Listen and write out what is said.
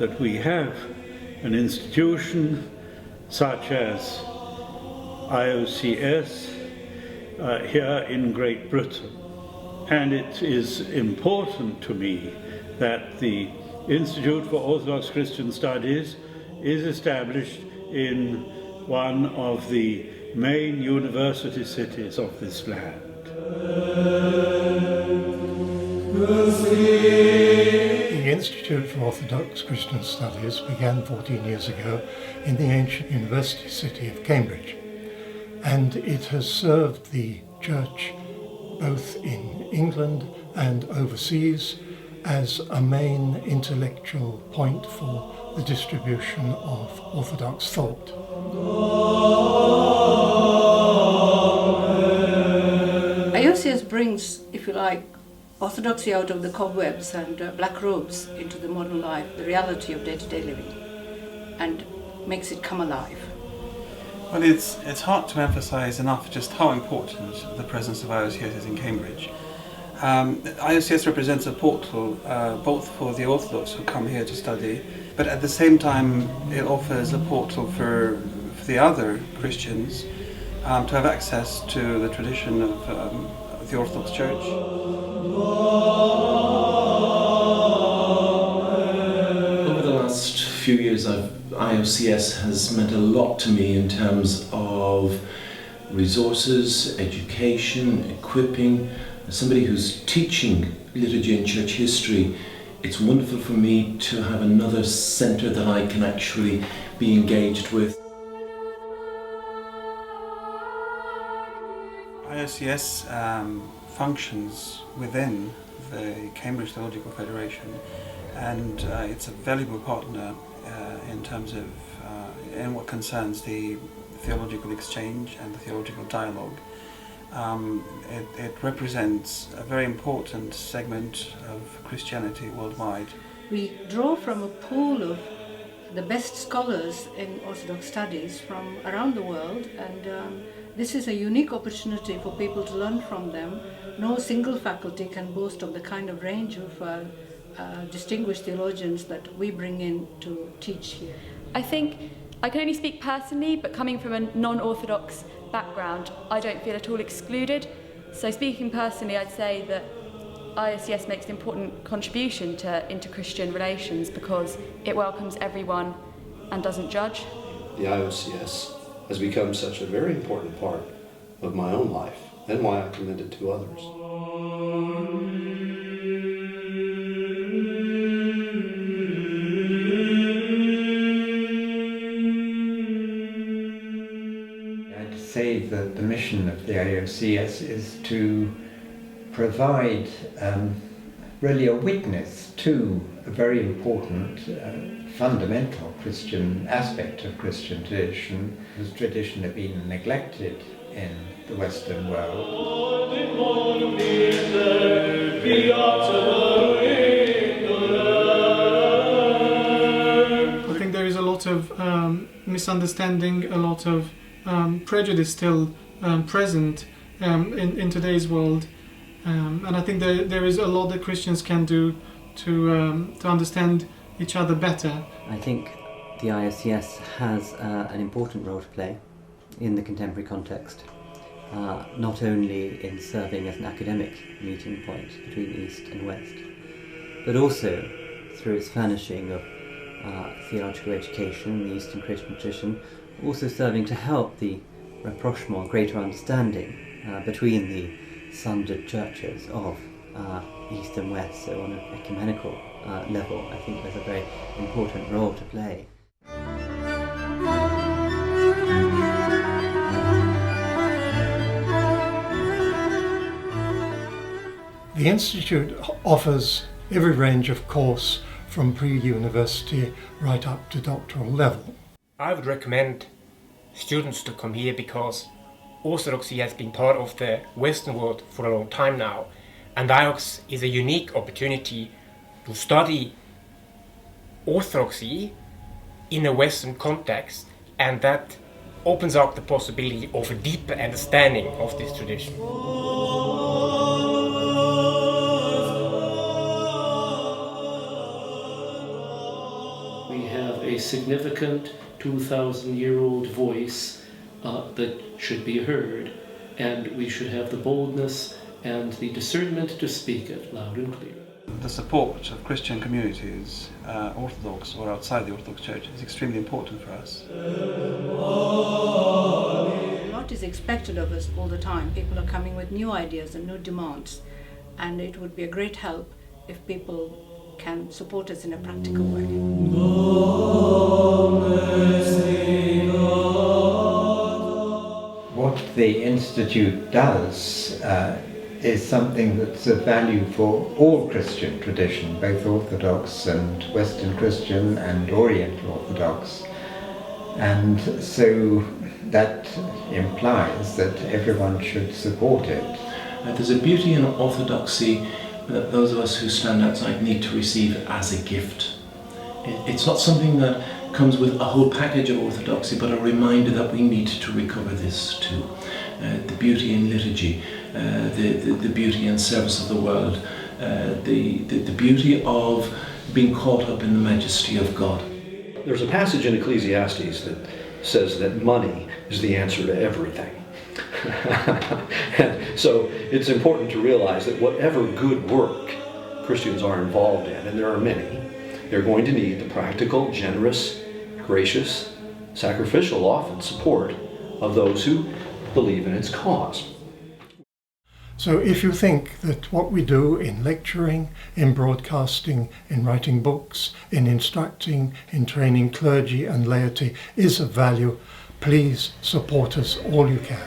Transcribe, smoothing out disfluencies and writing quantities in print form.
that we have an institution such as IOCS here in Great Britain. And it is important to me that the Institute for Orthodox Christian Studies is established in one of the main university cities of this land. The Institute for Orthodox Christian Studies began 14 years ago in the ancient university city of Cambridge, and it has served the Church both in England and overseas as a main intellectual point for the distribution of Orthodox thought. IOCS brings, if you like, orthodoxy out of the cobwebs and black robes into the modern life, the reality of day-to-day living, and makes it come alive. Well, it's hard to emphasize enough just how important the presence of IOCS is in Cambridge. IOCS represents a portal both for the Orthodox who come here to study, but at the same time it offers a portal for the other Christians to have access to the tradition of the Orthodox Church. Over the last few years, IOCS has meant a lot to me in terms of resources, education, equipping. As somebody who's teaching liturgy and church history, it's wonderful for me to have another centre that I can actually be engaged with. IOCS functions within the Cambridge Theological Federation, and it's a valuable partner in terms of in what concerns the theological exchange and the theological dialogue. It represents a very important segment of Christianity worldwide. We draw from a pool of the best scholars in Orthodox studies from around the world, and this is a unique opportunity for people to learn from them. No single faculty can boast of the kind of range of distinguished theologians that we bring in to teach here. I think I can only speak personally, but coming from a non-Orthodox background, I don't feel at all excluded. So speaking personally, I'd say that IOCS makes an important contribution to inter-Christian relations because it welcomes everyone and doesn't judge. The IOCS has become such a very important part of my own life and why I commend it to others. I'd say that the mission of the IOCS is to provide really a witness to a very important fundamental Christian aspect of Christian tradition, whose tradition had been neglected in the Western world. I think there is a lot of misunderstanding, a lot of prejudice still present in today's world. And I think there is a lot that Christians can do to understand each other better. I think the IOCS has an important role to play in the contemporary context, not only in serving as an academic meeting point between East and West, but also through its furnishing of theological education in the Eastern Christian tradition, also serving to help the rapprochement, greater understanding between the sundered churches of East and West. So on an ecumenical level, I think there's a very important role to play. The Institute offers every range of course from pre-university right up to doctoral level. I would recommend students to come here because Orthodoxy has been part of the Western world for a long time now, and IOCS is a unique opportunity to study Orthodoxy in a Western context, and that opens up the possibility of a deeper understanding of this tradition. significant 2,000-year-old voice that should be heard, and we should have the boldness and the discernment to speak it loud and clear. The support of Christian communities, Orthodox or outside the Orthodox Church, is extremely important for us. A lot is expected of us all the time. People are coming with new ideas and new demands, and it would be a great help if people can support us in a practical way. What the Institute does is something that's of value for all Christian tradition, both Orthodox and Western Christian and Oriental Orthodox. And so that implies that everyone should support it. There's a beauty in orthodoxy that those of us who stand outside need to receive as a gift. It's not something that comes with a whole package of orthodoxy, but a reminder that we need to recover this too. The beauty in liturgy, the beauty in service of the world, the beauty of being caught up in the majesty of God. There's a passage in Ecclesiastes that says that money is the answer to everything. And so it's important to realize that whatever good work Christians are involved in, and there are many, they're going to need the practical, generous, gracious, sacrificial often support of those who believe in its cause. So if you think that what we do in lecturing, in broadcasting, in writing books, in instructing, in training clergy and laity is of value, please support us all you can.